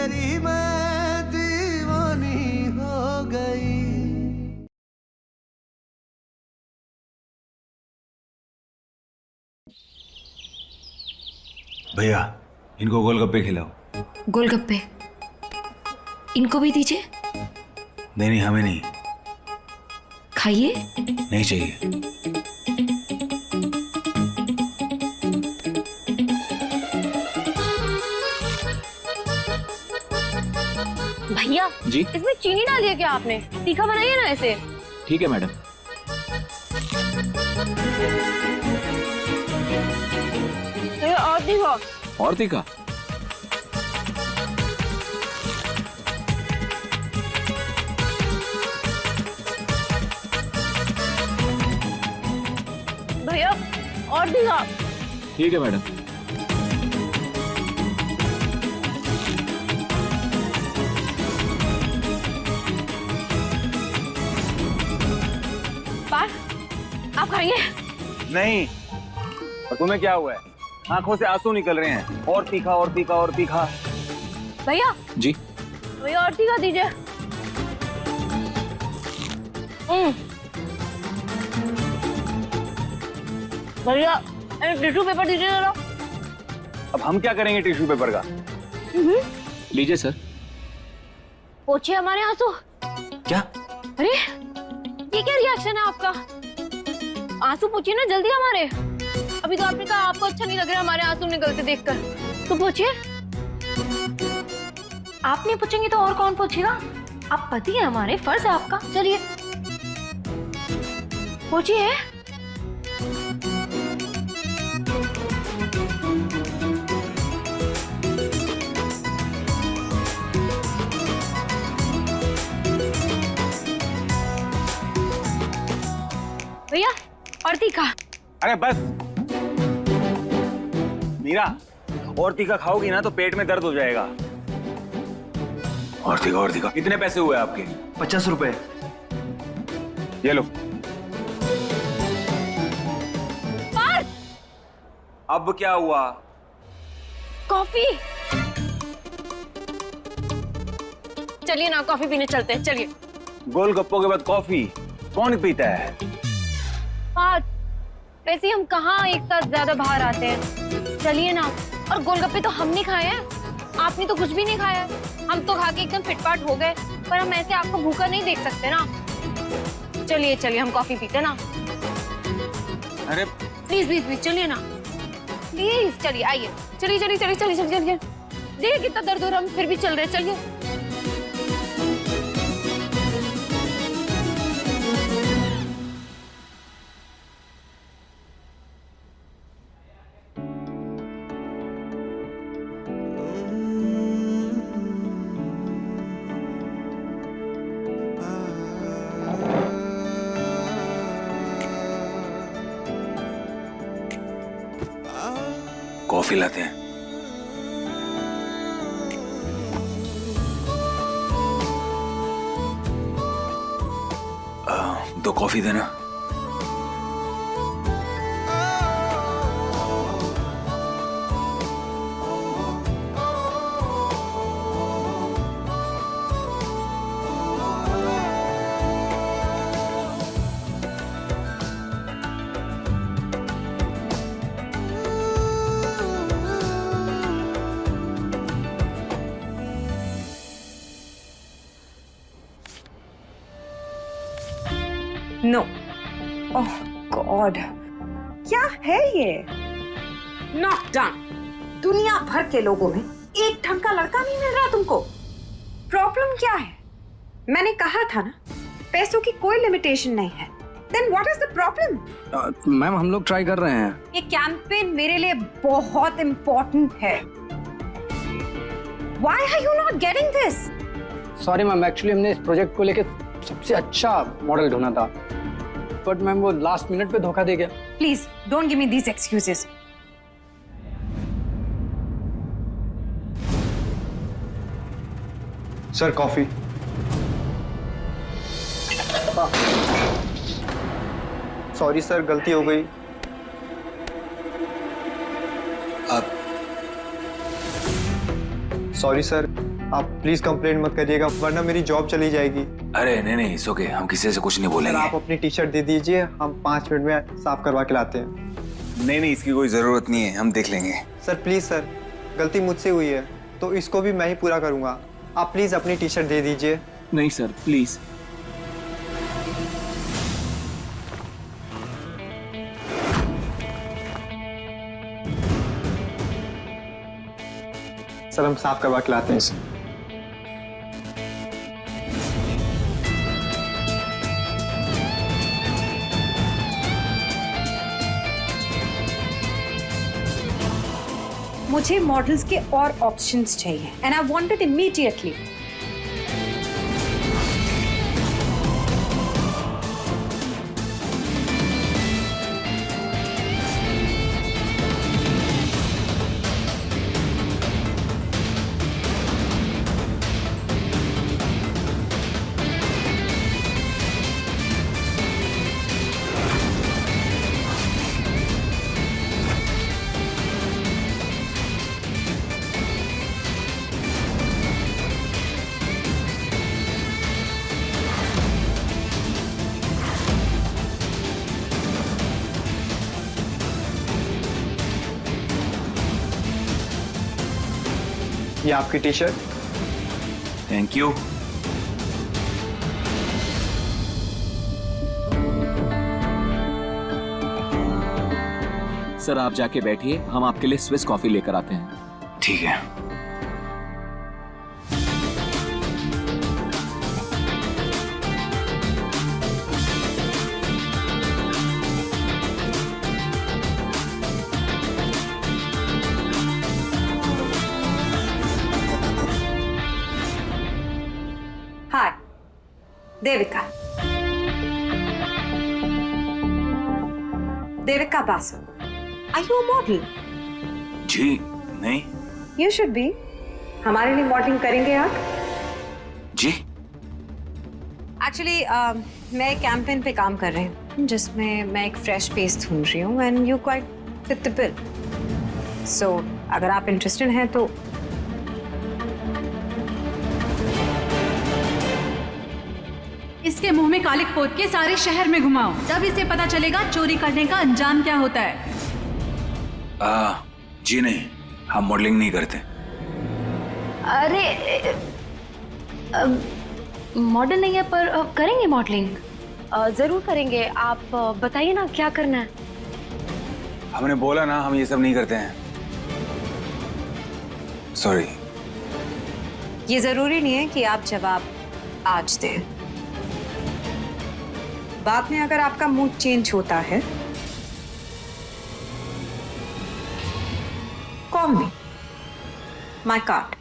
तेरी मैं दीवानी हो गई। भैया इनको गोलगप्पे खिलाओ। गोलगप्पे इनको भी दीजिए। नहीं नहीं, हमें नहीं। खाइए। नहीं चाहिए। भैया जी इसमें चीनी डाली है क्या आपने? तीखा बनाइए ना इसे। ठीक है मैडम। और तीखा। और तीखा। भैया और तीखा। ठीक है मैडम। आप खाएंगे? नहीं। और तुम्हें क्या हुआ है? आंखों से आंसू निकल रहे हैं। और तीखा और तीखा और तीखा। भैया जी भैया और तीखा दीजिए। भैया टिश्यू पेपर दीजिए जरा। अब हम क्या करेंगे टिश्यू पेपर का? लीजिए सर। पोछिए हमारे आंसू। क्या? अरे ये क्या रिएक्शन है आपका? आंसू पूछिए ना जल्दी हमारे। अभी तो आपने कहा आपको अच्छा नहीं लग रहा हमारे आंसू निकलते देखकर, तो पूछिए। आप नहीं पूछेंगे तो और कौन पूछेगा? आप पति है हमारे, फर्ज है आपका। चलिए पूछिए। भैया और तीखा। अरे बस मीरा, और तीखा खाओगी ना तो पेट में दर्द हो जाएगा। और तीखा और तीखा। कितने पैसे हुए आपके? 50 रुपए। ये लो। पर अब क्या हुआ? कॉफी। चलिए ना कॉफी पीने चलते हैं, चलिए। गोलगप्पों के बाद कॉफी कौन पीता है? वैसे हम कहाँ एक साथ ज्यादा बाहर आते हैं। चलिए ना। और गोलगप्पे तो हमने खाए हैं, आपने तो कुछ भी नहीं खाया है। हम तो खा के एकदम फिटफाट हो गए, पर हम ऐसे आपको भूखा नहीं देख सकते ना। चलिए चलिए हम कॉफी पीते ना। अरे प्लीज प्लीज प्लीज चलिए ना, प्लीज चलिए, आइए। चलिए चलिए चलिए चलिए चलिए चलिए। देखिए कितना दर्द हो रहा है, हम फिर भी चल रहे हैं। चलिए। कॉफी लाते हैं। दो कॉफी देना। नो। ओह गॉड, क्या है ये? Not done. दुनिया भर के लोगों में एक ढंग का लड़का नहीं मिल रहा तुमको। प्रॉब्लम क्या है? मैंने कहा था ना, पैसों की कोई लिमिटेशन नहीं है। Then what is the problem? Ma'am हम लोग ट्राई कर रहे हैं। ये कैंपेन मेरे लिए बहुत इंपॉर्टेंट है। Why are you not getting this? Sorry ma'am, actually हमने इस प्रोजेक्ट को लेके सबसे अच्छा मॉडल ढूंढा था, बट मैम वो लास्ट मिनट पे धोखा दे गया। Please don't give me these excuses. Sir coffee. Sorry sir, गलती हो गई। आप सॉरी सर। आप प्लीज कंप्लेंट मत करिएगा वरना मेरी जॉब चली जाएगी। अरे नहीं नहीं इट्स ओके, हम किसी से कुछ नहीं सर बोलेंगे। आप अपनी टी शर्ट दे दीजिए, हम 5 मिनट में साफ करवा के लाते हैं। नहीं नहीं इसकी कोई जरूरत नहीं है, हम देख लेंगे। सर प्लीज सर, गलती मुझसे हुई है तो इसको भी मैं ही पूरा करूंगा। आप प्लीज अपनी टी शर्ट दे दीजिए। नहीं सर प्लीज। सर हम साफ करवा के लाते हैं इसे। मुझे मॉडल्स के और ऑप्शंस चाहिए and I want it immediately. ये आपकी T shirt. Thank you. Sir आप जाके बैठिए, हम आपके लिए स्विस कॉफी लेकर आते हैं। ठीक है। Hi Devika. Devika Basu, are you a model? जी नहीं। You should be. हमारे लिए मॉडलिंग करेंगे आप? जी एक्चुअली मैं एक कैंपेन पे काम कर रही हूँ जिसमें मैं एक फ्रेश फेस ढूंढ रही हूँ and you quite fit the bill. So अगर आप इंटरेस्टेड हैं तो इसके मुंह में कालिक पोत के सारे शहर में घुमाओ, जब इसे पता चलेगा चोरी करने का अंजाम क्या होता है। जी नहीं, हम मॉडलिंग नहीं करते। अरे मॉडल नहीं है पर करेंगे मॉडलिंग। जरूर करेंगे। आप बताइए ना क्या करना है। हमने बोला ना हम ये सब नहीं करते हैं। सॉरी। ये जरूरी नहीं है कि आप जवाब आज दें। बाद में अगर आपका मूड चेंज होता है call me, my card.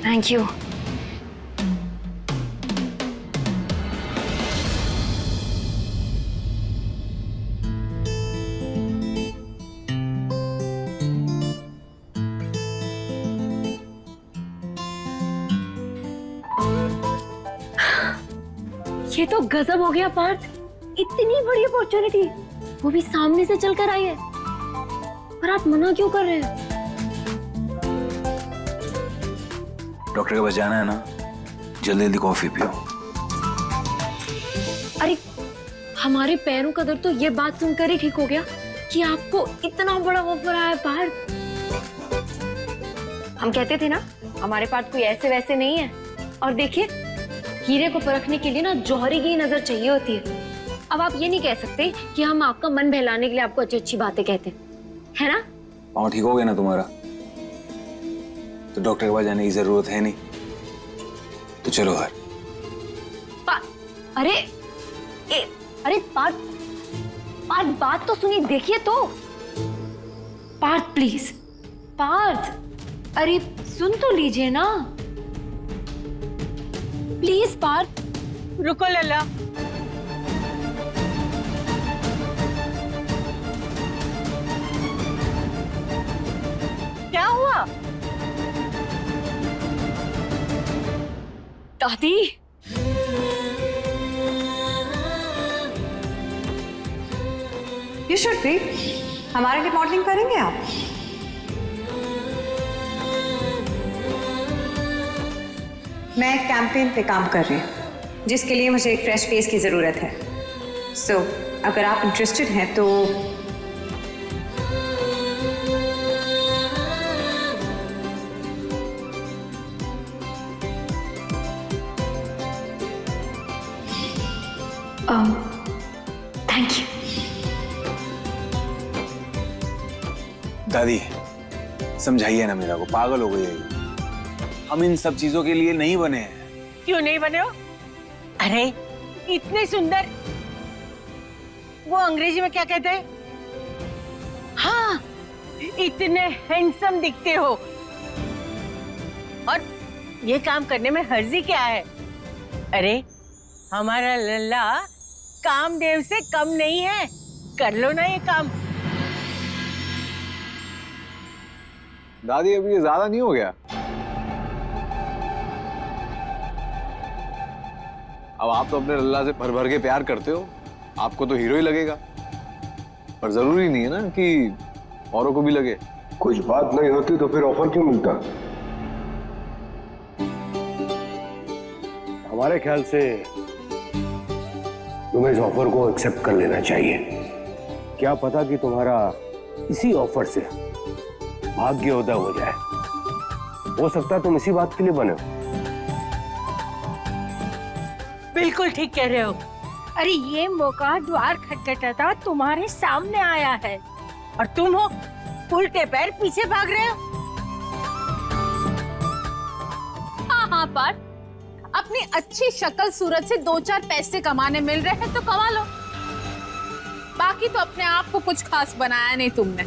Thank you. ये तो गजब हो गया पार्थ। इतनी बड़ी अपॉर्चुनिटी, वो भी सामने से चलकर आई है, पर आप मना क्यों कर रहे हैं? डॉक्टर के पास जाना है ना, जल्दी जल्दी कॉफी पियो। अरे हमारे पैरों का दर्द तो ये बात सुनकर ही ठीक हो गया कि आपको इतना बड़ा ऑफर आया पार्थ। हम कहते थे ना हमारे पास कोई ऐसे वैसे नहीं है, और देखिए हीरे को परखने के लिए ना जौहरी की नजर चाहिए होती है। अब आप ये नहीं कह सकते कि हम आपका मन बहलाने के लिए आपको अच्छी अच्छी बातें कहते हैं, है ना? पाँव ठीक हो गया ना तुम्हारा, तो डॉक्टर के पास जाने की जरूरत है नहीं, तो चलो हर। अरे पार्थ बात तो सुनिए, देखिए तो। पार्थ प्लीज। पार्थ अरे सुन तो लीजिए ना प्लीज। पार्थ रुको लला, क्या हुआ? दादी, यू शुड बी। हमारे लिए मॉडलिंग करेंगे आप? मैं एक कैंपेन पे काम कर रही हूँ जिसके लिए मुझे एक फ्रेश फेस की ज़रूरत है। सो अगर आप इंटरेस्टेड हैं तो थैंक यू। दादी समझाइए ना, मेरा को पागल हो गई है ये। हम इन सब चीजों के लिए नहीं बने हैं। क्यों नहीं बने हो? अरे इतने सुंदर, वो अंग्रेजी में क्या कहते हैं? हाँ, इतने हैंडसम दिखते हो। और ये काम करने में हर्जी क्या है? अरे हमारा लल्ला कामदेव से कम नहीं है, कर लो ना ये काम। दादी अभी ये ज्यादा नहीं हो गया? अब आप तो अपने लल्ला से भर भर के प्यार करते हो, आपको तो हीरो ही लगेगा, पर जरूरी नहीं है ना कि औरों को भी लगे। कुछ बात नहीं होती तो फिर ऑफर क्यों मिलता? हमारे ख्याल से तुम्हें इस ऑफर को एक्सेप्ट कर लेना चाहिए। क्या पता कि तुम्हारा इसी ऑफर से भाग्य उदय हो जाए। हो सकता है तुम इसी बात के लिए बने हो। बिल्कुल ठीक कह रहे हो। अरे ये मौका द्वार खटखटाता तुम्हारे सामने आया है और तुम हो उल्टे पैर पीछे भाग रहे हो। हाँ पर अपनी अच्छी शक्ल सूरत से 2-4 पैसे कमाने मिल रहे हैं तो कमा लो। बाकी तो अपने आप को कुछ खास बनाया नहीं तुमने।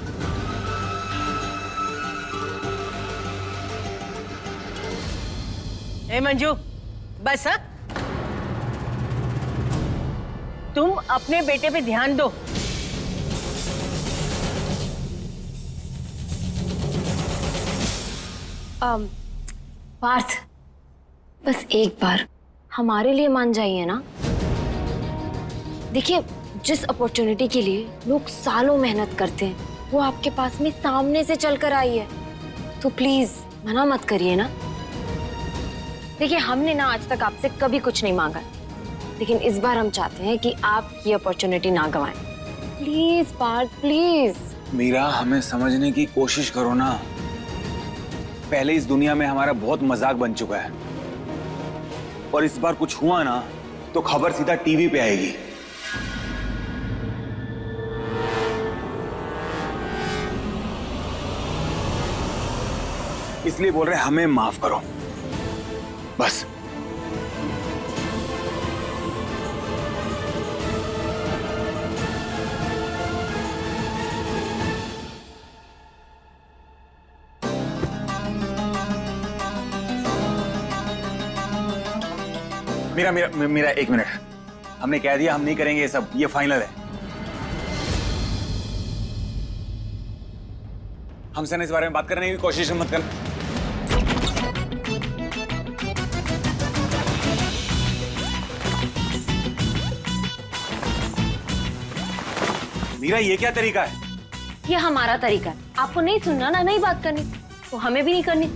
ए मंजू, बस हाँ? तुम अपने बेटे पे ध्यान दो। पार्थ, बस एक बार हमारे लिए मान जाइए ना। देखिए, जिस अपॉर्चुनिटी के लिए लोग सालों मेहनत करते हैं वो आपके पास में सामने से चलकर आई है, तो प्लीज मना मत करिए ना। देखिए, हमने ना आज तक आपसे कभी कुछ नहीं मांगा, लेकिन इस बार हम चाहते हैं कि आप ये अपॉर्चुनिटी ना गंवाएं। Please Parth, please. मीरा, हमें समझने की कोशिश करो ना। पहले इस दुनिया में हमारा बहुत मजाक बन चुका है, और इस बार कुछ हुआ ना तो खबर सीधा टीवी पे आएगी। इसलिए बोल रहे हैं, हमें माफ करो बस। मीरा मीरा मीरा, एक मिनट। हमने कह दिया हम नहीं करेंगे ये सब, ये फाइनल है। हमसे ना इस बारे में बात करने की कोशिश मत कर। मीरा, ये क्या तरीका है? ये हमारा तरीका है। आपको नहीं सुनना ना, नहीं बात करनी तो हमें भी नहीं करनी।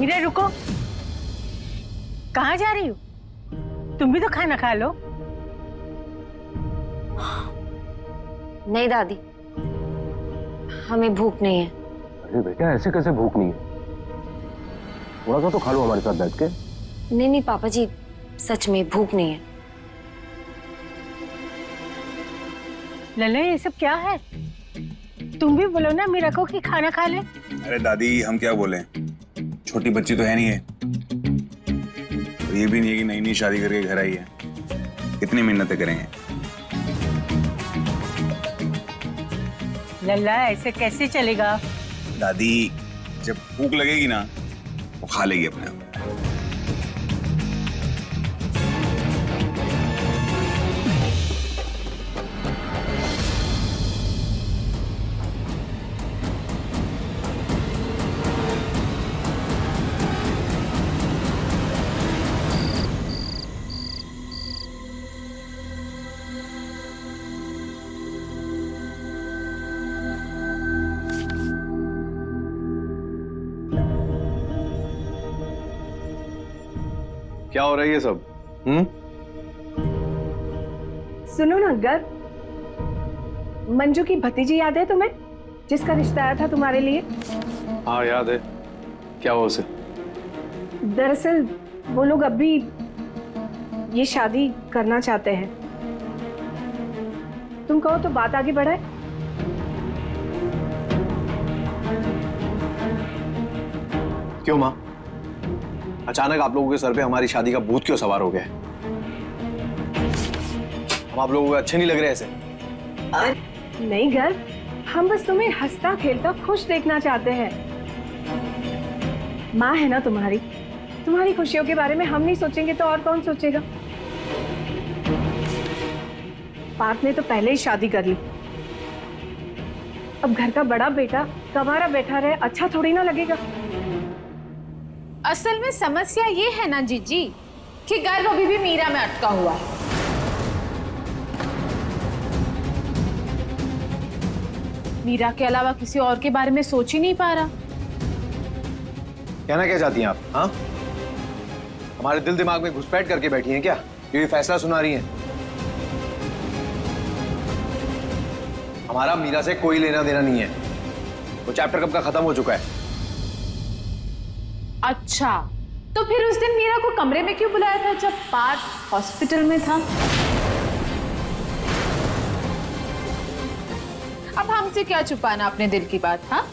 मीरा रुको, कहाँ जा रही हो? तुम भी तो खाना खा लो। नहीं दादी, हमें भूख नहीं है। अरे बेटा ऐसे कैसे भूख नहीं है? थोड़ा सा तो खा लो हमारे साथ बैठ के। नहीं नहीं पापा जी, सच में भूख नहीं है। लल्ला ये सब क्या है? तुम भी बोलो ना मीरा को कि खाना खा ले। अरे दादी हम क्या बोले, छोटी बच्ची तो है नहीं है, और ये भी नहीं है कि नई नई शादी करके घर आई है। कितनी मेहनतें करेंगे। लल्ला ऐसे कैसे चलेगा? दादी जब भूख लगेगी ना वो खा लेगी अपने आप। क्या हो रहा है ये सब? सुनो ना गर्व, मंजू की भतीजी याद है तुम्हें, जिसका रिश्ता आया था तुम्हारे लिए? हाँ याद है। क्या हुआ उसे? दरअसल वो लोग अभी ये शादी करना चाहते हैं। तुम कहो तो बात आगे बढ़ाए। क्यों माँ, अचानक आप लोगों के सर पे हमारी शादी का भूत क्यों सवार हो गया है? हम आप लोगों को अच्छे नहीं लग रहे ऐसे? नहीं गर्व, हम बस तुम्हें हंसता खेलता खुश देखना चाहते हैं। माँ है ना तुम्हारी, तुम्हारी खुशियों के बारे में हम नहीं सोचेंगे तो और कौन सोचेगा? पार्थ ने तो पहले ही शादी कर ली, अब घर का बड़ा बेटा कवारा बैठा रहे अच्छा थोड़ी ना लगेगा। असल में समस्या ये है ना जीजी कि गर्व अभी भी मीरा में अटका हुआ है। मीरा के अलावा किसी और के बारे में सोच ही नहीं पा रहा। कहना क्या चाहती हैं आप? हाँ, हमारे दिल दिमाग में घुसपैठ करके बैठी हैं क्या? ये फैसला सुना रही हैं? हमारा मीरा से कोई लेना देना नहीं है, वो चैप्टर कब का खत्म हो चुका है। अच्छा, तो फिर उस दिन मीरा को कमरे में क्यों बुलाया था जब पार्थ हॉस्पिटल में था? अब हमसे क्या छुपाना अपने दिल की बात? हाँ,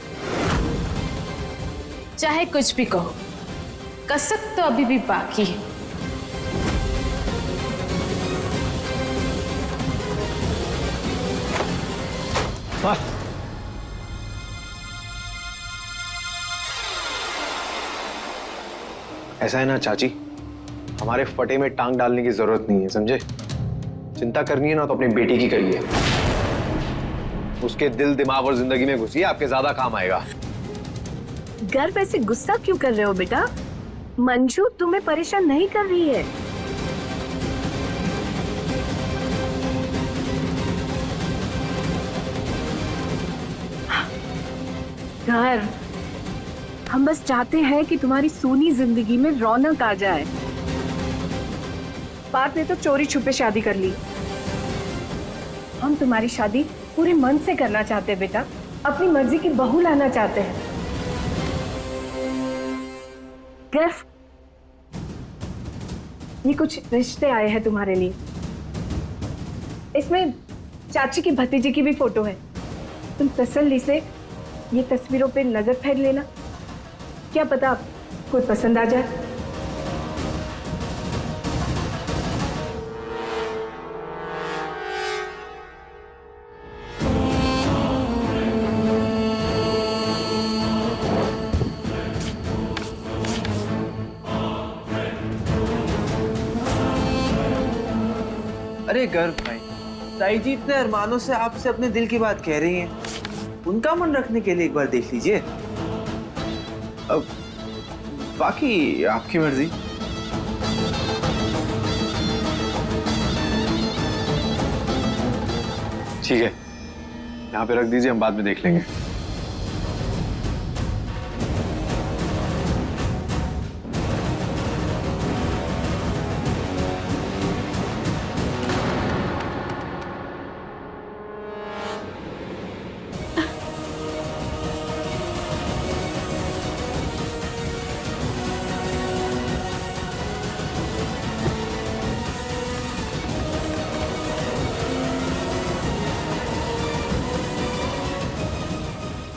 चाहे कुछ भी कहो, कसक तो अभी भी बाकी है। ऐसा है ना चाची, हमारे फटे में टांग डालने की जरूरत नहीं है, समझे? चिंता करनी है ना तो अपनी बेटी की करिए, उसके दिल दिमाग और जिंदगी में घुसिए, आपके ज्यादा काम आएगा। गर्व ऐसे गुस्सा क्यों कर रहे हो बेटा? मंजू तुम्हें परेशान नहीं कर रही है। गर्व, हम बस चाहते हैं कि तुम्हारी सोनी जिंदगी में रौनक आ जाए। पार्थ ने तो चोरी छुपे शादी कर ली, हम तुम्हारी शादी पूरे मन से करना चाहते हैं बेटा, अपनी मर्जी की बहू लाना चाहते हैं। गर्व, ये कुछ रिश्ते आए हैं तुम्हारे लिए, इसमें चाची की भतीजी की भी फोटो है। तुम तसल्ली से ये तस्वीरों पे नजर फेर लेना, क्या पता कोई पसंद आ जाए। अरे गर्व भाई, ताई जी इतने अरमानों से आपसे अपने दिल की बात कह रही हैं, उनका मन रखने के लिए एक बार देख लीजिए। अब बाकी आपकी मर्जी। ठीक है, यहाँ पे रख दीजिए, हम बाद में देख लेंगे।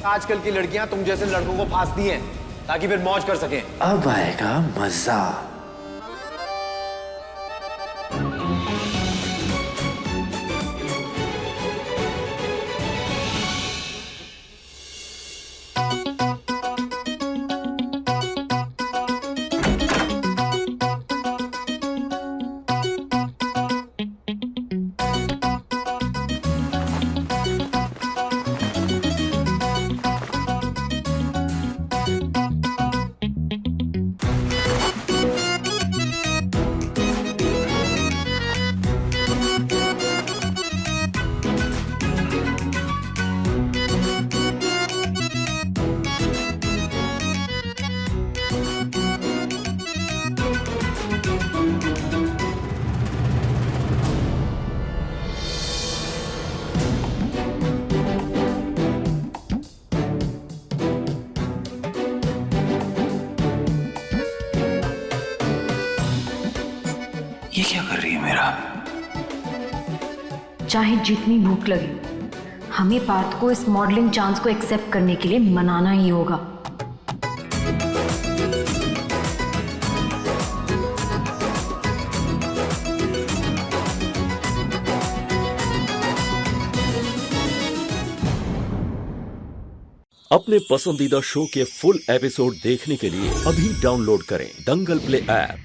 आजकल की लड़कियां तुम जैसे लड़कों को फांसती हैं ताकि फिर मौज कर सकें। अब आएगा मजा। ये क्या कर रही है मेरा? चाहे जितनी भूख लगे, हमें पार्थ को इस मॉडलिंग चांस को एक्सेप्ट करने के लिए मनाना ही होगा। अपने पसंदीदा शो के फुल एपिसोड देखने के लिए अभी डाउनलोड करें दंगल प्ले ऐप।